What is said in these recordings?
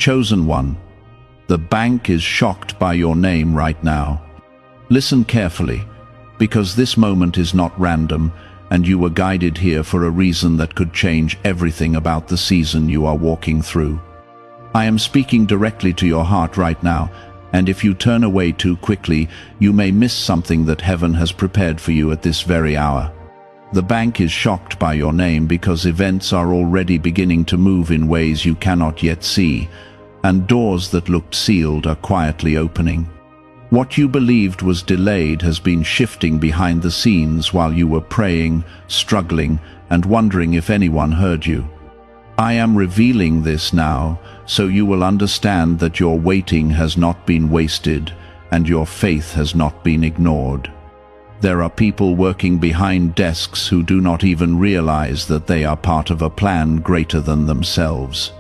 chosen one. The bank is shocked by your name right now. Listen carefully, because this moment is not random, and you were guided here for a reason that could change everything about the season you are walking through. I am speaking directly to your heart right now, and if you turn away too quickly, you may miss something that heaven has prepared for you at this very hour. The bank is shocked by your name because events are already beginning to move in ways you cannot yet see, and doors that looked sealed are quietly opening. What you believed was delayed has been shifting behind the scenes while you were praying, struggling, and wondering if anyone heard you. I am revealing this now, so you will understand that your waiting has not been wasted, and your faith has not been ignored. There are people working behind desks who do not even realize that they are part of a plan greater than themselves.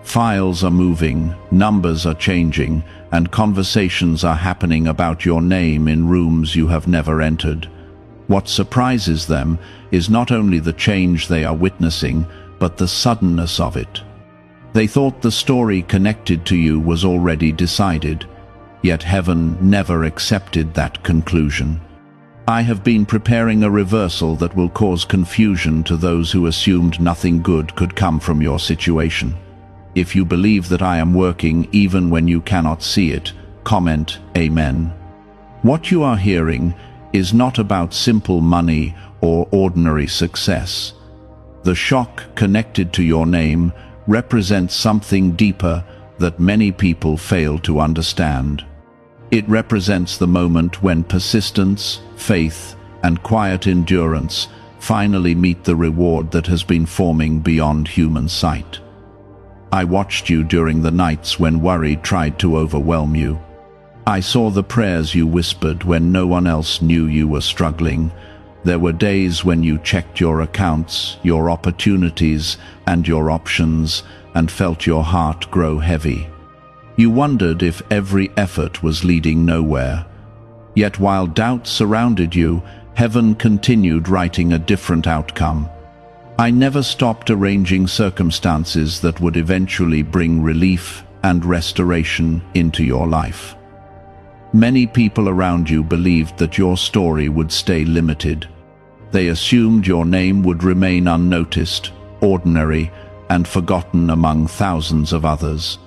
Files are moving, numbers are changing, and conversations are happening about your name in rooms you have never entered. What surprises them is not only the change they are witnessing, but the suddenness of it. They thought the story connected to you was already decided, yet heaven never accepted that conclusion. I have been preparing a reversal that will cause confusion to those who assumed nothing good could come from your situation. If you believe that I am working even when you cannot see it, comment Amen. What you are hearing is not about simple money or ordinary success. The shock connected to your name represents something deeper that many people fail to understand. It represents the moment when persistence, faith, and quiet endurance finally meet the reward that has been forming beyond human sight. I watched you during the nights when worry tried to overwhelm you. I saw the prayers you whispered when no one else knew you were struggling. There were days when you checked your accounts, your opportunities, and your options, and felt your heart grow heavy. You wondered if every effort was leading nowhere. Yet while doubt surrounded you, heaven continued writing a different outcome. I never stopped arranging circumstances that would eventually bring relief and restoration into your life. Many people around you believed that your story would stay limited. They assumed your name would remain unnoticed, ordinary, and forgotten among thousands of others.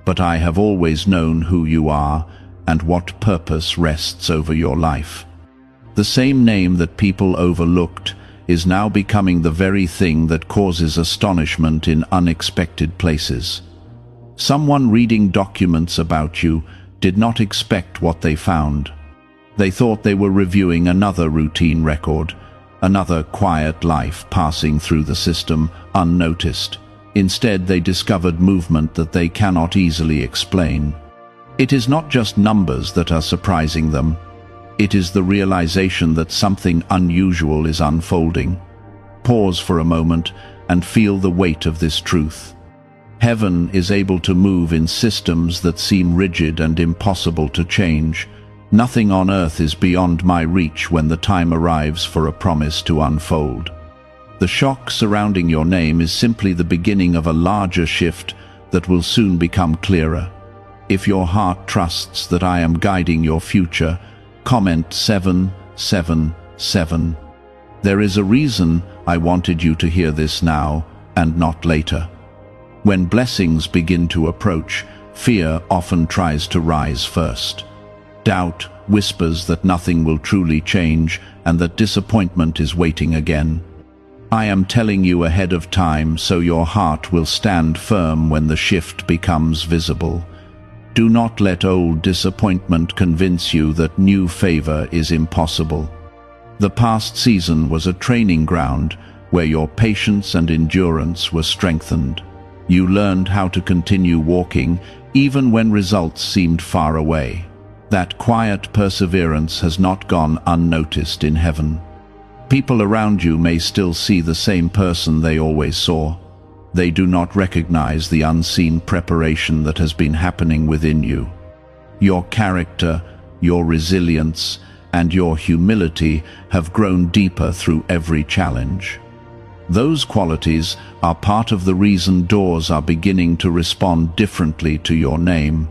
But I have always known who you are and what purpose rests over your life. The same name that people overlooked is now becoming the very thing that causes astonishment in unexpected places. Someone reading documents about you did not expect what they found. They thought they were reviewing another routine record, another quiet life passing through the system unnoticed. Instead, they discovered movement that they cannot easily explain. It is not just numbers that are surprising them. It is the realization that something unusual is unfolding. Pause for a moment and feel the weight of this truth. Heaven is able to move in systems that seem rigid and impossible to change. Nothing on earth is beyond my reach when the time arrives for a promise to unfold. The shock surrounding your name is simply the beginning of a larger shift that will soon become clearer. If your heart trusts that I am guiding your future, comment 777. There is a reason I wanted you to hear this now and not later. When blessings begin to approach, fear often tries to rise first. Doubt whispers that nothing will truly change and that disappointment is waiting again. I am telling you ahead of time so your heart will stand firm when the shift becomes visible. Do not let old disappointment convince you that new favor is impossible. The past season was a training ground where your patience and endurance were strengthened. You learned how to continue walking even when results seemed far away. That quiet perseverance has not gone unnoticed in heaven. People around you may still see the same person they always saw. They do not recognize the unseen preparation that has been happening within you. Your character, your resilience, and your humility have grown deeper through every challenge. Those qualities are part of the reason doors are beginning to respond differently to your name.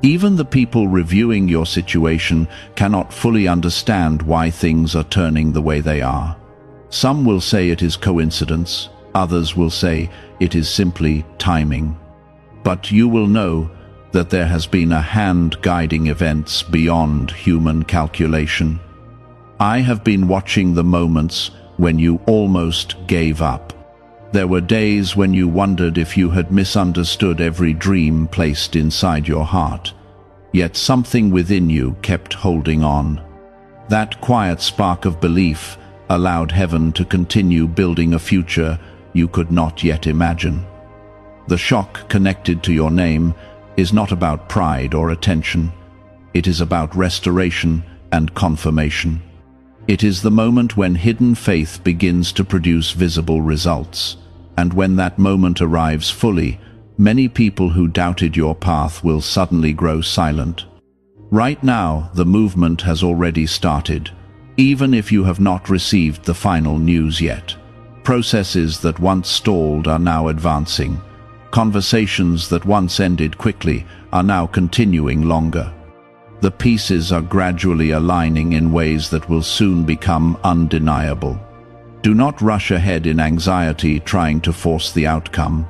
Even the people reviewing your situation cannot fully understand why things are turning the way they are. Some will say it is coincidence, others will say it is simply timing. But you will know that there has been a hand guiding events beyond human calculation. I have been watching the moments when you almost gave up. There were days when you wondered if you had misunderstood every dream placed inside your heart. Yet something within you kept holding on. That quiet spark of belief allowed heaven to continue building a future you could not yet imagine. The shock connected to your name is not about pride or attention. It is about restoration and confirmation. It is the moment when hidden faith begins to produce visible results. And when that moment arrives fully, many people who doubted your path will suddenly grow silent. Right now, the movement has already started, even if you have not received the final news yet. Processes that once stalled are now advancing. Conversations that once ended quickly are now continuing longer. The pieces are gradually aligning in ways that will soon become undeniable. Do not rush ahead in anxiety trying to force the outcome.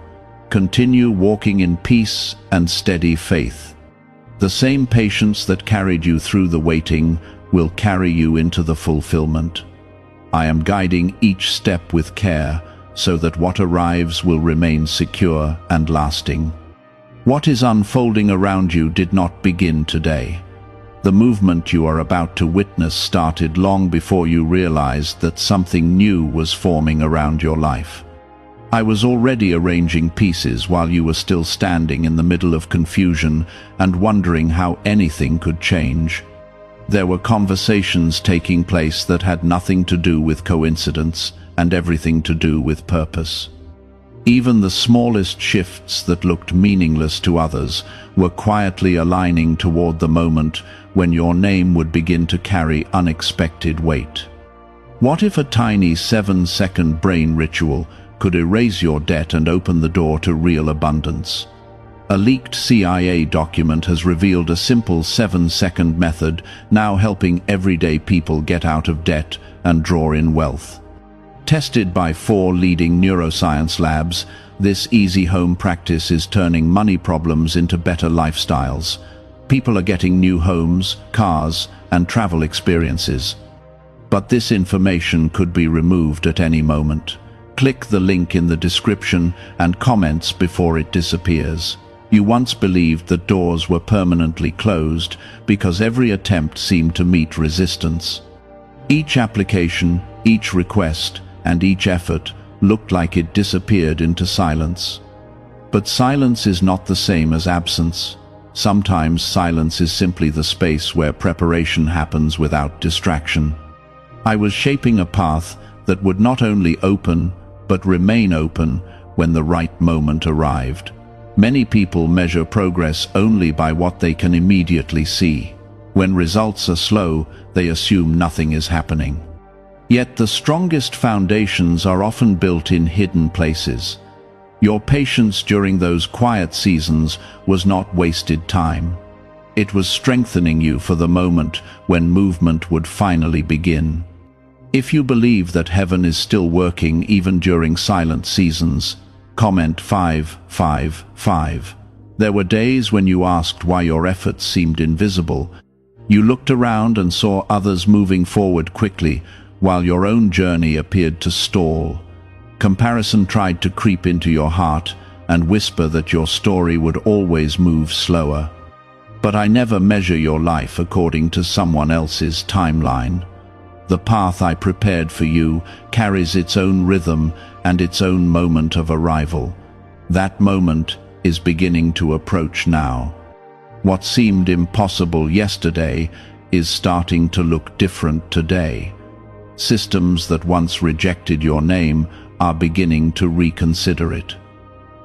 Continue walking in peace and steady faith. The same patience that carried you through the waiting will carry you into the fulfillment. I am guiding each step with care so that what arrives will remain secure and lasting. What is unfolding around you did not begin today. The movement you are about to witness started long before you realized that something new was forming around your life. I was already arranging pieces while you were still standing in the middle of confusion and wondering how anything could change. There were conversations taking place that had nothing to do with coincidence and everything to do with purpose. Even the smallest shifts that looked meaningless to others were quietly aligning toward the moment when your name would begin to carry unexpected weight. What if a tiny 7-second brain ritual could erase your debt and open the door to real abundance? A leaked CIA document has revealed a simple 7-second method now helping everyday people get out of debt and draw in wealth. Tested by 4 leading neuroscience labs, this easy home practice is turning money problems into better lifestyles. People are getting new homes, cars, and travel experiences. But this information could be removed at any moment. Click the link in the description and comments before it disappears. You once believed that doors were permanently closed because every attempt seemed to meet resistance. Each application, each request, and each effort looked like it disappeared into silence. But silence is not the same as absence. Sometimes silence is simply the space where preparation happens without distraction. I was shaping a path that would not only open, but remain open when the right moment arrived. Many people measure progress only by what they can immediately see. When results are slow, they assume nothing is happening. Yet the strongest foundations are often built in hidden places. Your patience during those quiet seasons was not wasted time. It was strengthening you for the moment when movement would finally begin. If you believe that heaven is still working even during silent seasons, comment 555. There were days when you asked why your efforts seemed invisible. You looked around and saw others moving forward quickly, while your own journey appeared to stall. Comparison tried to creep into your heart and whisper that your story would always move slower. But I never measure your life according to someone else's timeline. The path I prepared for you carries its own rhythm and its own moment of arrival. That moment is beginning to approach now. What seemed impossible yesterday is starting to look different today. Systems that once rejected your name are beginning to reconsider it.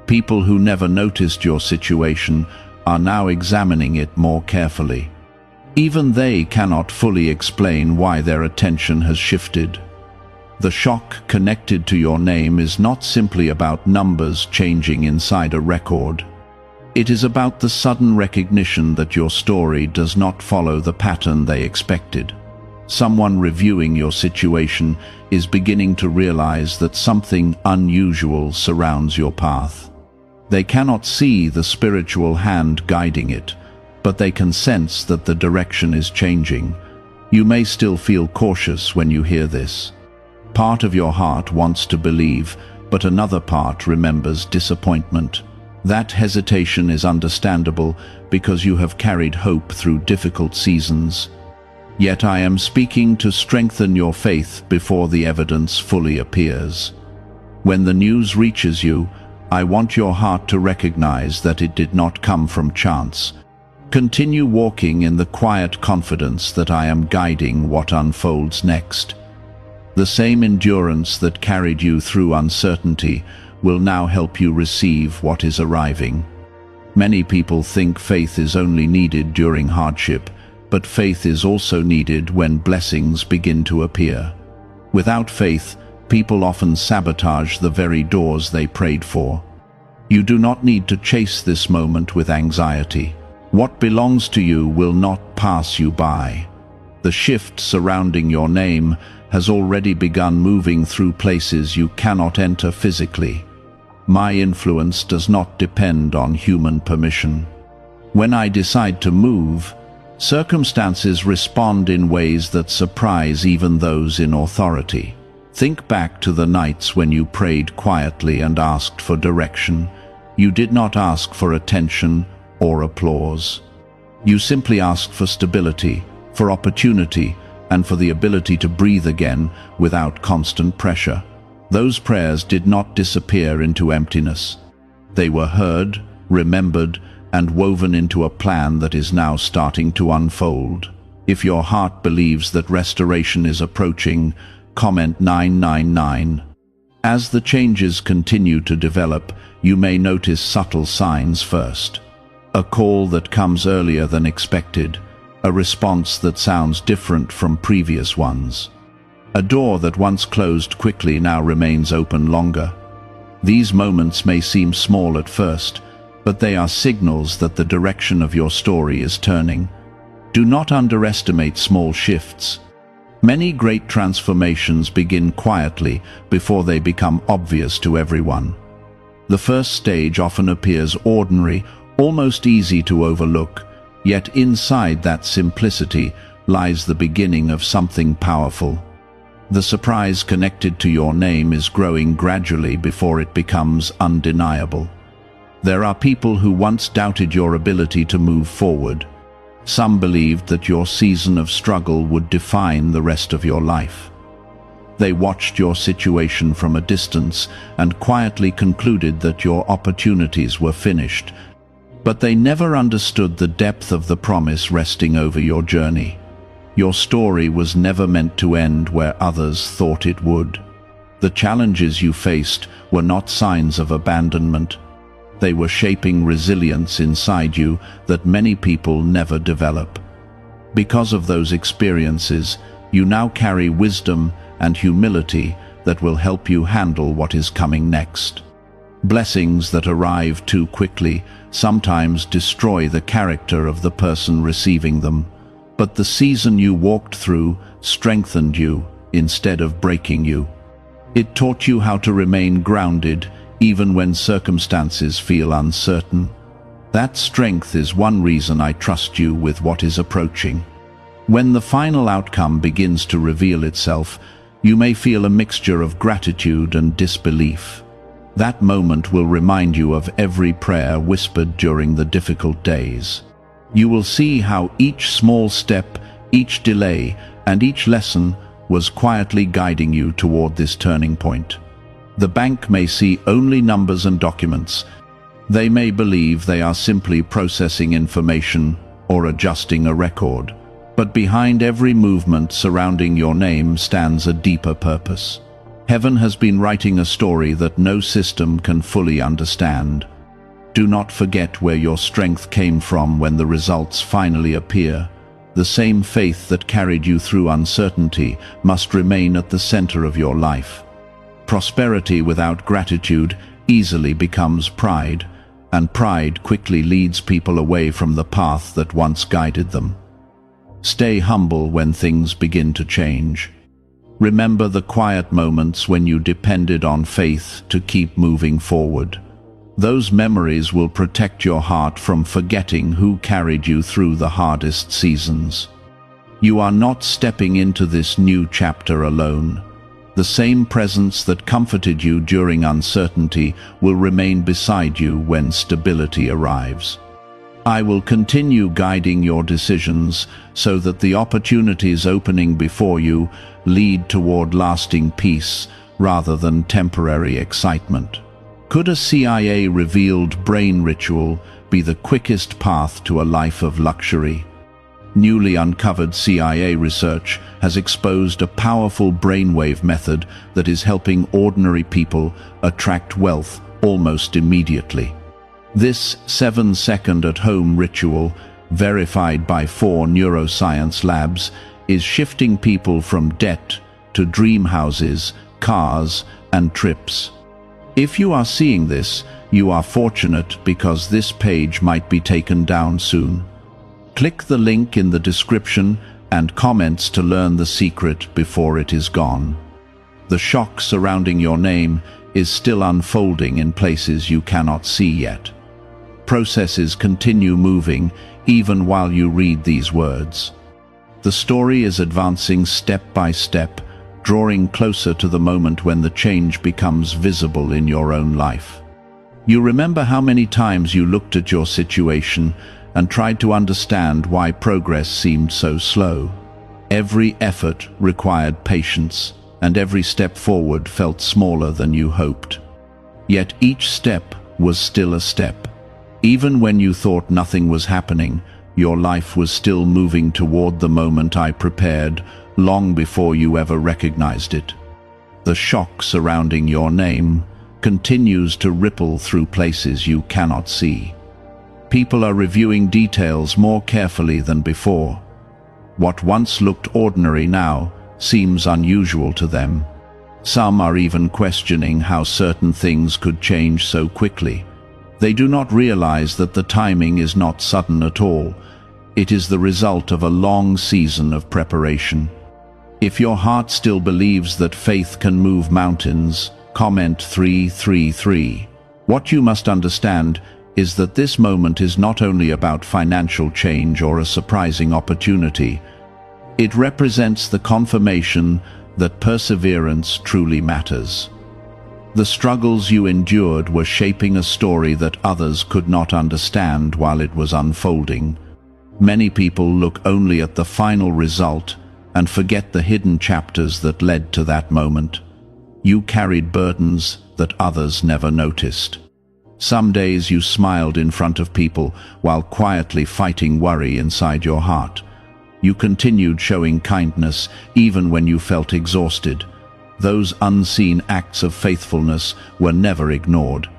People who never noticed your situation are now examining it more carefully. Even they cannot fully explain why their attention has shifted. The shock connected to your name is not simply about numbers changing inside a record. It is about the sudden recognition that your story does not follow the pattern they expected. Someone reviewing your situation is beginning to realize that something unusual surrounds your path. They cannot see the spiritual hand guiding it, but they can sense that the direction is changing. You may still feel cautious when you hear this. Part of your heart wants to believe, but another part remembers disappointment. That hesitation is understandable because you have carried hope through difficult seasons. Yet I am speaking to strengthen your faith before the evidence fully appears. When the news reaches you, I want your heart to recognize that it did not come from chance. Continue walking in the quiet confidence that I am guiding what unfolds next. The same endurance that carried you through uncertainty will now help you receive what is arriving. Many people think faith is only needed during hardship, but faith is also needed when blessings begin to appear. Without faith, people often sabotage the very doors they prayed for. You do not need to chase this moment with anxiety. What belongs to you will not pass you by. The shift surrounding your name has already begun moving through places you cannot enter physically. My influence does not depend on human permission. When I decide to move, circumstances respond in ways that surprise even those in authority. Think back to the nights when you prayed quietly and asked for direction. You did not ask for attention or applause. You simply asked for stability, for opportunity, and for the ability to breathe again without constant pressure. Those prayers did not disappear into emptiness. They were heard, remembered, and woven into a plan that is now starting to unfold. If your heart believes that restoration is approaching, comment 999. As the changes continue to develop, you may notice subtle signs first. A call that comes earlier than expected, a response that sounds different from previous ones. A door that once closed quickly now remains open longer. These moments may seem small at first, but they are signals that the direction of your story is turning. Do not underestimate small shifts. Many great transformations begin quietly before they become obvious to everyone. The first stage often appears ordinary, almost easy to overlook, yet inside that simplicity lies the beginning of something powerful. The surprise connected to your name is growing gradually before it becomes undeniable. There are people who once doubted your ability to move forward. Some believed that your season of struggle would define the rest of your life. They watched your situation from a distance and quietly concluded that your opportunities were finished. But they never understood the depth of the promise resting over your journey. Your story was never meant to end where others thought it would. The challenges you faced were not signs of abandonment. They were shaping resilience inside you that many people never develop. Because of those experiences, you now carry wisdom and humility that will help you handle what is coming next. Blessings that arrive too quickly sometimes destroy the character of the person receiving them. But the season you walked through strengthened you instead of breaking you. It taught you how to remain grounded even when circumstances feel uncertain. That strength is one reason I trust you with what is approaching. When the final outcome begins to reveal itself, you may feel a mixture of gratitude and disbelief. That moment will remind you of every prayer whispered during the difficult days. You will see how each small step, each delay, and each lesson was quietly guiding you toward this turning point. The bank may see only numbers and documents. They may believe they are simply processing information or adjusting a record. But behind every movement surrounding your name stands a deeper purpose. Heaven has been writing a story that no system can fully understand. Do not forget where your strength came from when the results finally appear. The same faith that carried you through uncertainty must remain at the center of your life. Prosperity without gratitude easily becomes pride, and pride quickly leads people away from the path that once guided them. Stay humble when things begin to change. Remember the quiet moments when you depended on faith to keep moving forward. Those memories will protect your heart from forgetting who carried you through the hardest seasons. You are not stepping into this new chapter alone. The same presence that comforted you during uncertainty will remain beside you when stability arrives. I will continue guiding your decisions so that the opportunities opening before you lead toward lasting peace rather than temporary excitement. Could a CIA-revealed brain ritual be the quickest path to a life of luxury? Newly uncovered CIA research has exposed a powerful brainwave method that is helping ordinary people attract wealth almost immediately. This 7-second at-home ritual, verified by 4 neuroscience labs, is shifting people from debt to dream houses, cars, and trips. If you are seeing this, you are fortunate because this page might be taken down soon. Click the link in the description and comments to learn the secret before it is gone. The shock surrounding your name is still unfolding in places you cannot see yet. Processes continue moving even while you read these words. The story is advancing step by step, drawing closer to the moment when the change becomes visible in your own life. You remember how many times you looked at your situation and tried to understand why progress seemed so slow. Every effort required patience, and every step forward felt smaller than you hoped. Yet each step was still a step. Even when you thought nothing was happening, your life was still moving toward the moment I prepared, long before you ever recognized it. The shock surrounding your name continues to ripple through places you cannot see. People are reviewing details more carefully than before. What once looked ordinary now seems unusual to them. Some are even questioning how certain things could change so quickly. They do not realize that the timing is not sudden at all. It is the result of a long season of preparation. If your heart still believes that faith can move mountains, comment 333. What you must understand is that this moment is not only about financial change or a surprising opportunity. It represents the confirmation that perseverance truly matters. The struggles you endured were shaping a story that others could not understand while it was unfolding. Many people look only at the final result and forget the hidden chapters that led to that moment. You carried burdens that others never noticed. Some days you smiled in front of people while quietly fighting worry inside your heart. You continued showing kindness even when you felt exhausted. Those unseen acts of faithfulness were never ignored.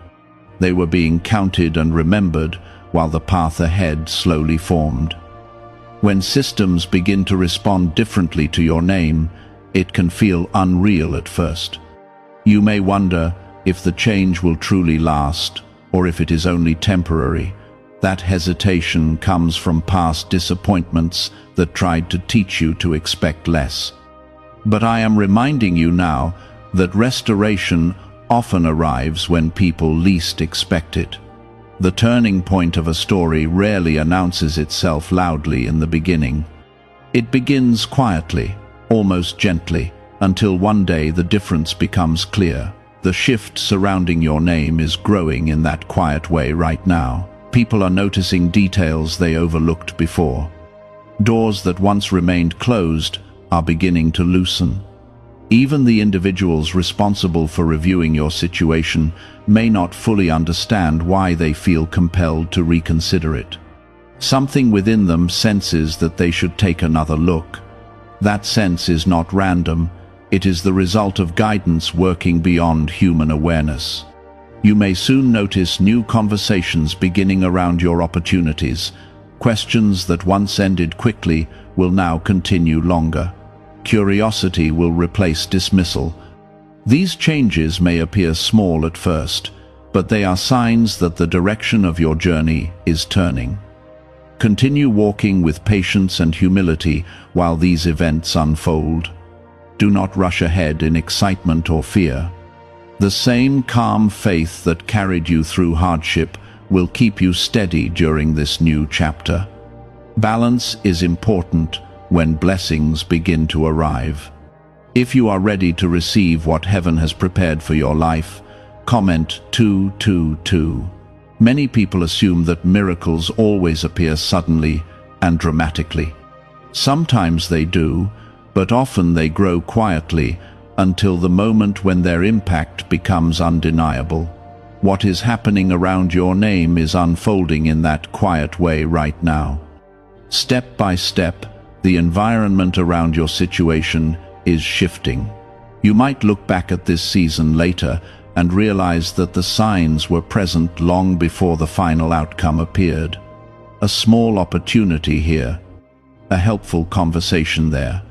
They were being counted and remembered while the path ahead slowly formed. When systems begin to respond differently to your name, it can feel unreal at first. You may wonder if the change will truly last, or if it is only temporary. That hesitation comes from past disappointments that tried to teach you to expect less. But I am reminding you now that restoration often arrives when people least expect it. The turning point of a story rarely announces itself loudly in the beginning. It begins quietly, almost gently, until one day the difference becomes clear. The shift surrounding your name is growing in that quiet way right now. People are noticing details they overlooked before. Doors that once remained closed are beginning to loosen. Even the individuals responsible for reviewing your situation may not fully understand why they feel compelled to reconsider it. Something within them senses that they should take another look. That sense is not random. It is the result of guidance working beyond human awareness. You may soon notice new conversations beginning around your opportunities, Questions that once ended quickly will now continue longer. Curiosity will replace dismissal. These changes may appear small at first, but they are signs that the direction of your journey is turning. Continue walking with patience and humility while these events unfold. Do not rush ahead in excitement or fear. The same calm faith that carried you through hardship will keep you steady during this new chapter. Balance is important when blessings begin to arrive. If you are ready to receive what heaven has prepared for your life, comment 222. Many people assume that miracles always appear suddenly and dramatically. Sometimes they do, but often they grow quietly until the moment when their impact becomes undeniable. What is happening around your name is unfolding in that quiet way right now. Step by step, the environment around your situation is shifting. You might look back at this season later and realize that the signs were present long before the final outcome appeared. A small opportunity here, a helpful conversation there.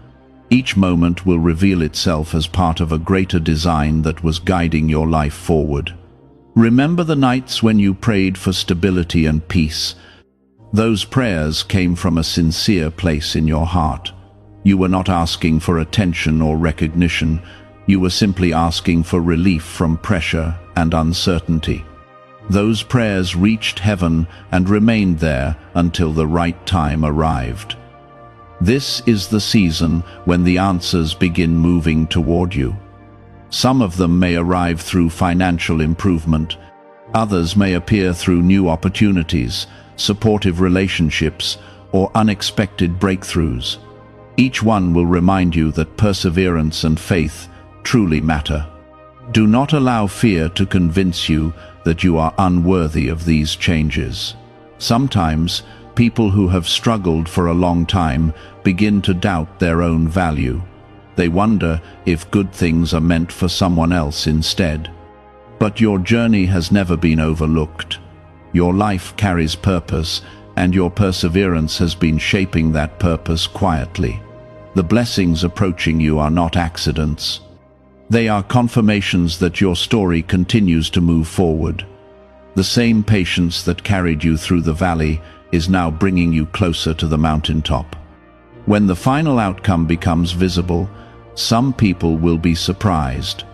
Each moment will reveal itself as part of a greater design that was guiding your life forward. Remember the nights when you prayed for stability and peace. Those prayers came from a sincere place in your heart. You were not asking for attention or recognition. You were simply asking for relief from pressure and uncertainty. Those prayers reached heaven and remained there until the right time arrived. This is the season when the answers begin moving toward you. Some of them may arrive through financial improvement. Others may appear through new opportunities, supportive relationships, or unexpected breakthroughs. Each one will remind you that perseverance and faith truly matter. Do not allow fear to convince you that you are unworthy of these changes. Sometimes, people who have struggled for a long time begin to doubt their own value. They wonder if good things are meant for someone else instead. But your journey has never been overlooked. Your life carries purpose, and your perseverance has been shaping that purpose quietly. The blessings approaching you are not accidents. They are confirmations that your story continues to move forward. The same patience that carried you through the valley is now bringing you closer to the mountaintop. When the final outcome becomes visible, some people will be surprised.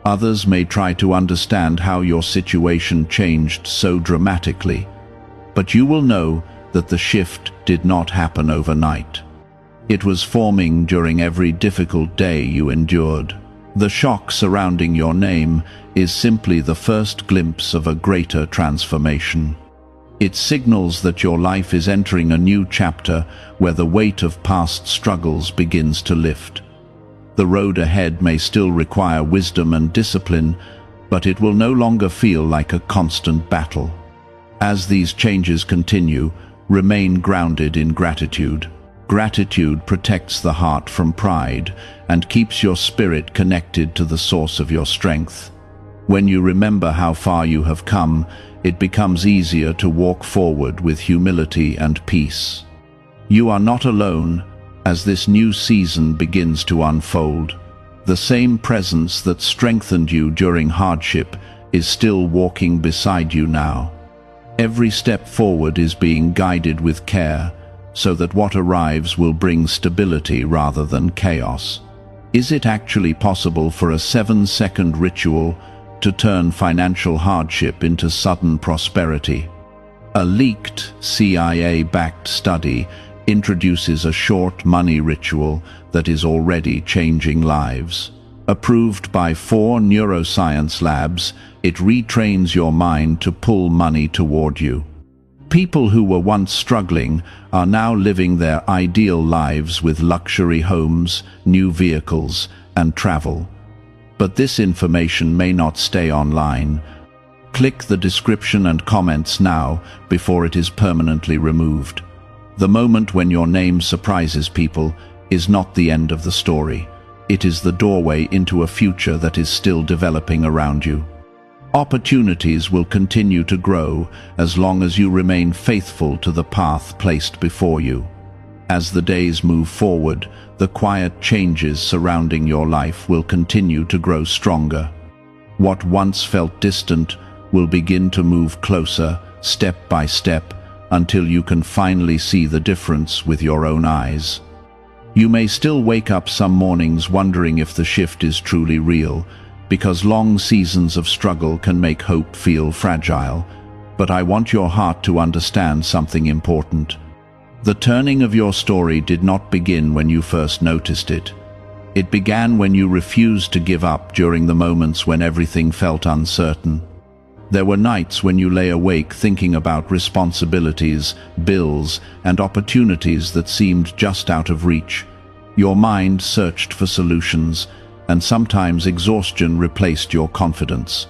Others may try to understand how your situation changed so dramatically. But you will know that the shift did not happen overnight. It was forming during every difficult day you endured. The shock surrounding your name is simply the first glimpse of a greater transformation. It signals that your life is entering a new chapter where the weight of past struggles begins to lift. The road ahead may still require wisdom and discipline, but it will no longer feel like a constant battle. As these changes continue, remain grounded in gratitude. Gratitude protects the heart from pride and keeps your spirit connected to the source of your strength. When you remember how far you have come, it becomes easier to walk forward with humility and peace. You are not alone as this new season begins to unfold. The same presence that strengthened you during hardship is still walking beside you now. Every step forward is being guided with care, so that what arrives will bring stability rather than chaos. Is it actually possible for a 7-second ritual to turn financial hardship into sudden prosperity? A leaked CIA-backed study introduces a short money ritual that is already changing lives. Approved by 4 neuroscience labs, it retrains your mind to pull money toward you. People who were once struggling are now living their ideal lives with luxury homes, new vehicles, and travel. But this information may not stay online. Click the description and comments now before it is permanently removed. The moment when your name surprises people is not the end of the story. It is the doorway into a future that is still developing around you. Opportunities will continue to grow as long as you remain faithful to the path placed before you. As the days move forward, the quiet changes surrounding your life will continue to grow stronger. What once felt distant will begin to move closer, step by step, until you can finally see the difference with your own eyes. You may still wake up some mornings wondering if the shift is truly real, because long seasons of struggle can make hope feel fragile. But I want your heart to understand something important. The turning of your story did not begin when you first noticed it. It began when you refused to give up during the moments when everything felt uncertain. There were nights when you lay awake thinking about responsibilities, bills, and opportunities that seemed just out of reach. Your mind searched for solutions, and sometimes exhaustion replaced your confidence.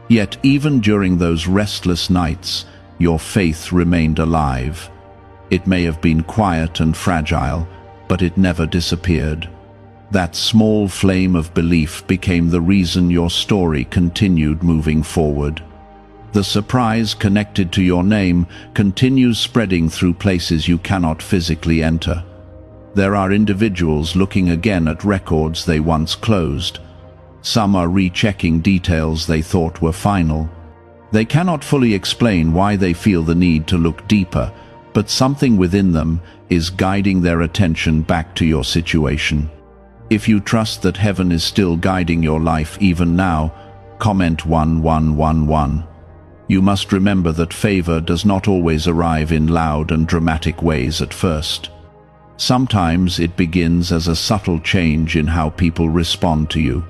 Yet even during those restless nights, your faith remained alive. It may have been quiet and fragile, but it never disappeared. That small flame of belief became the reason your story continued moving forward. The surprise connected to your name continues spreading through places you cannot physically enter. There are individuals looking again at records they once closed. Some are rechecking details they thought were final. They cannot fully explain why they feel the need to look deeper, but something within them is guiding their attention back to your situation. If you trust that heaven is still guiding your life even now, comment 1111. You must remember that favor does not always arrive in loud and dramatic ways at first. Sometimes it begins as a subtle change in how people respond to you.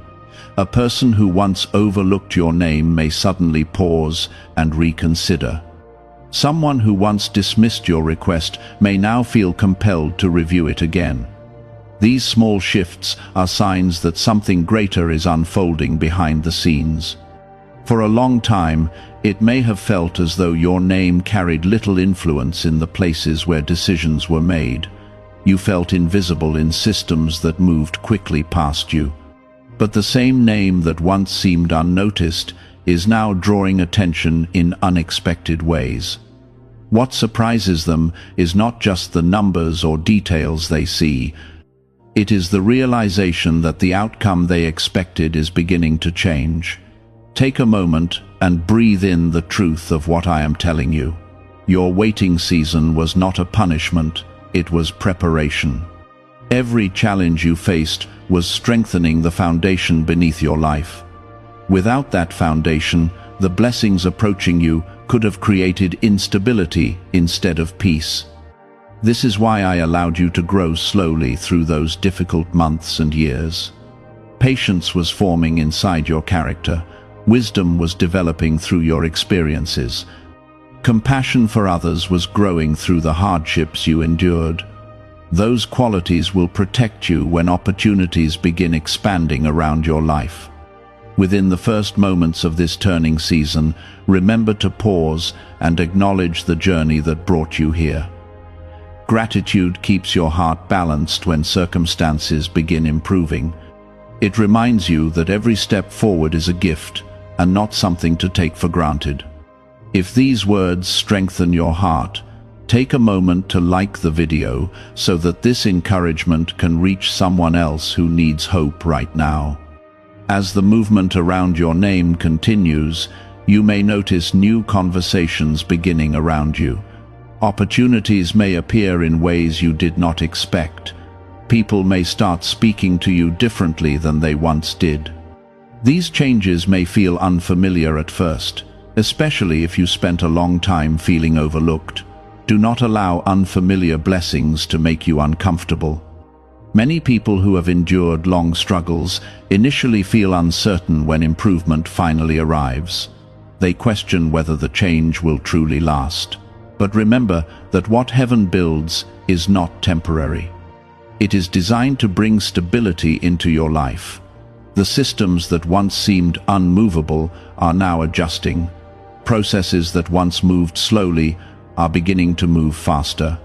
A person who once overlooked your name may suddenly pause and reconsider. Someone who once dismissed your request may now feel compelled to review it again. These small shifts are signs that something greater is unfolding behind the scenes. For a long time, it may have felt as though your name carried little influence in the places where decisions were made. You felt invisible in systems that moved quickly past you. But the same name that once seemed unnoticed is now drawing attention in unexpected ways. What surprises them is not just the numbers or details they see. It is the realization that the outcome they expected is beginning to change. Take a moment and breathe in the truth of what I am telling you. Your waiting season was not a punishment, it was preparation. Every challenge you faced was strengthening the foundation beneath your life. Without that foundation, the blessings approaching you could have created instability instead of peace. This is why I allowed you to grow slowly through those difficult months and years. Patience was forming inside your character. Wisdom was developing through your experiences. Compassion for others was growing through the hardships you endured. Those qualities will protect you when opportunities begin expanding around your life. Within the first moments of this turning season, remember to pause and acknowledge the journey that brought you here. Gratitude keeps your heart balanced when circumstances begin improving. It reminds you that every step forward is a gift and not something to take for granted. If these words strengthen your heart, take a moment to like the video so that this encouragement can reach someone else who needs hope right now. As the movement around your name continues, you may notice new conversations beginning around you. Opportunities may appear in ways you did not expect. People may start speaking to you differently than they once did. These changes may feel unfamiliar at first, especially if you spent a long time feeling overlooked. Do not allow unfamiliar blessings to make you uncomfortable. Many people who have endured long struggles initially feel uncertain when improvement finally arrives. They question whether the change will truly last. But remember that what heaven builds is not temporary. It is designed to bring stability into your life. The systems that once seemed unmovable are now adjusting. Processes that once moved slowly are beginning to move faster.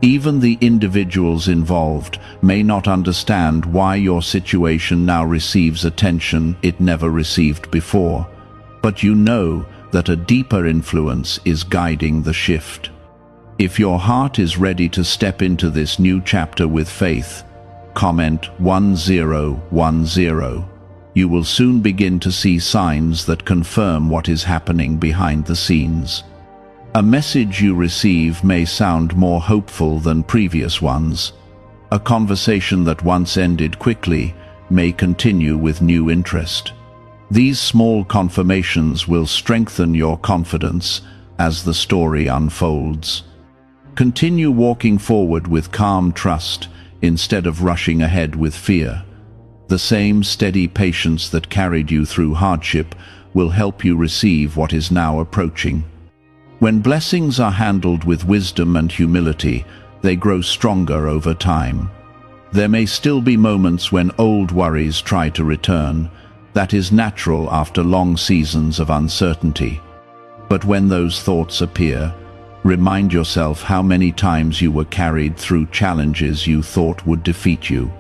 Even the individuals involved may not understand why your situation now receives attention it never received before. but you know that a deeper influence is guiding the shift. If your heart is ready to step into this new chapter with faith, comment 1010. You will soon begin to see signs that confirm what is happening behind the scenes. A message you receive may sound more hopeful than previous ones. A conversation that once ended quickly may continue with new interest. These small confirmations will strengthen your confidence as the story unfolds. Continue walking forward with calm trust instead of rushing ahead with fear. The same steady patience that carried you through hardship will help you receive what is now approaching. When blessings are handled with wisdom and humility, they grow stronger over time. There may still be moments when old worries try to return. That is natural after long seasons of uncertainty. But when those thoughts appear, remind yourself how many times you were carried through challenges you thought would defeat you.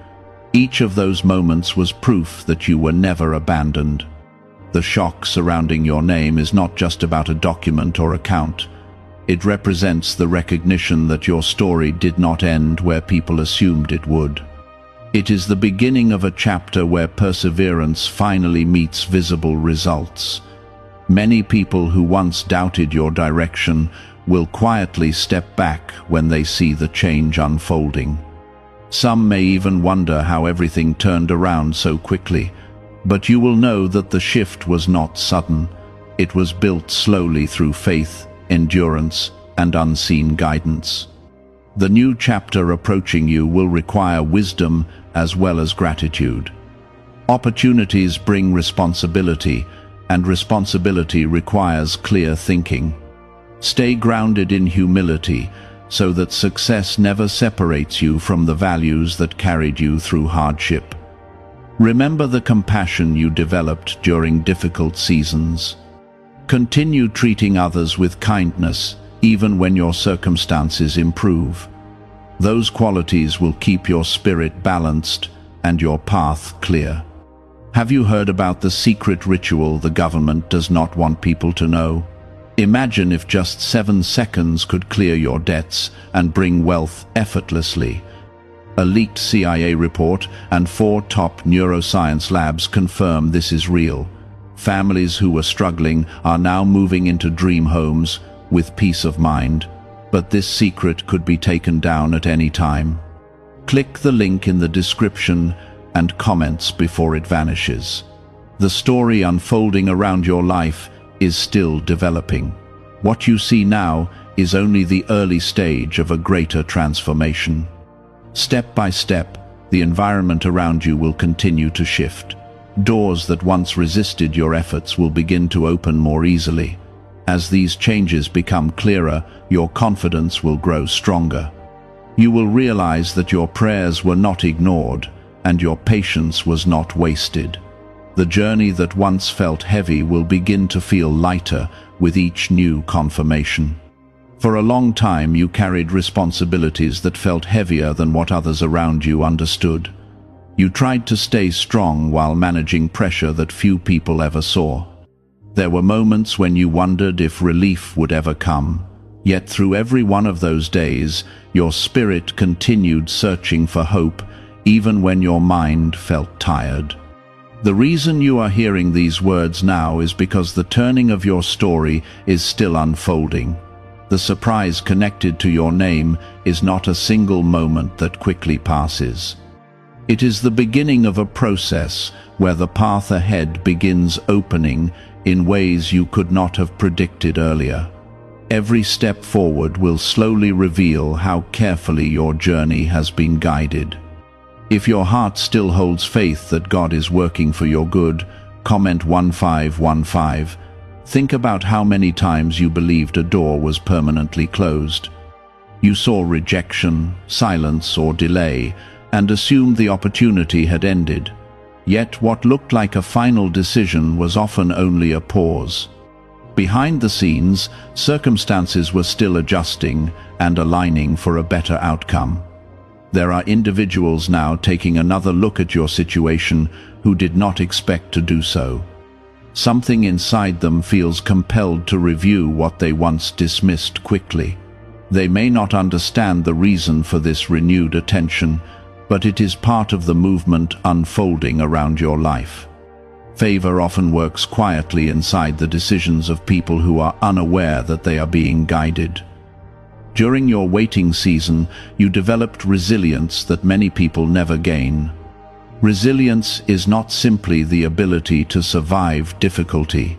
Each of those moments was proof that you were never abandoned. The shock surrounding your name is not just about a document or account. It represents the recognition that your story did not end where people assumed it would. It is the beginning of a chapter where perseverance finally meets visible results. Many people who once doubted your direction will quietly step back when they see the change unfolding. Some may even wonder how everything turned around so quickly, but you will know that the shift was not sudden. It was built slowly through faith, endurance, and unseen guidance. The new chapter approaching you will require wisdom as well as gratitude. Opportunities bring responsibility, and responsibility requires clear thinking. Stay grounded in humility, so that success never separates you from the values that carried you through hardship. Remember the compassion you developed during difficult seasons. Continue treating others with kindness, even when your circumstances improve. Those qualities will keep your spirit balanced and your path clear. Have you heard about the secret ritual the government does not want people to know? Imagine if just 7 seconds could clear your debts and bring wealth effortlessly. A leaked CIA report and 4 top neuroscience labs confirm this is real. Families who were struggling are now moving into dream homes with peace of mind. But this secret could be taken down at any time. Click the link in the description and comments before it vanishes. The story unfolding around your life is still developing. What you see now is only the early stage of a greater transformation. Step by step, the environment around you will continue to shift. Doors that once resisted your efforts will begin to open more easily. As these changes become clearer, your confidence will grow stronger. You will realize that your prayers were not ignored and your patience was not wasted. The journey that once felt heavy will begin to feel lighter with each new confirmation. For a long time you carried responsibilities that felt heavier than what others around you understood. You tried to stay strong while managing pressure that few people ever saw. There were moments when you wondered if relief would ever come. Yet through every one of those days, your spirit continued searching for hope, even when your mind felt tired. The reason you are hearing these words now is because the turning of your story is still unfolding. The surprise connected to your name is not a single moment that quickly passes. It is the beginning of a process where the path ahead begins opening in ways you could not have predicted earlier. Every step forward will slowly reveal how carefully your journey has been guided. If your heart still holds faith that God is working for your good, comment 1515. Think about how many times you believed a door was permanently closed. You saw rejection, silence, or delay, and assumed the opportunity had ended. Yet what looked like a final decision was often only a pause. Behind the scenes, circumstances were still adjusting and aligning for a better outcome. There are individuals now taking another look at your situation who did not expect to do so. Something inside them feels compelled to review what they once dismissed quickly. They may not understand the reason for this renewed attention, but it is part of the movement unfolding around your life. Favor often works quietly inside the decisions of people who are unaware that they are being guided. During your waiting season, you developed resilience that many people never gain. Resilience is not simply the ability to survive difficulty.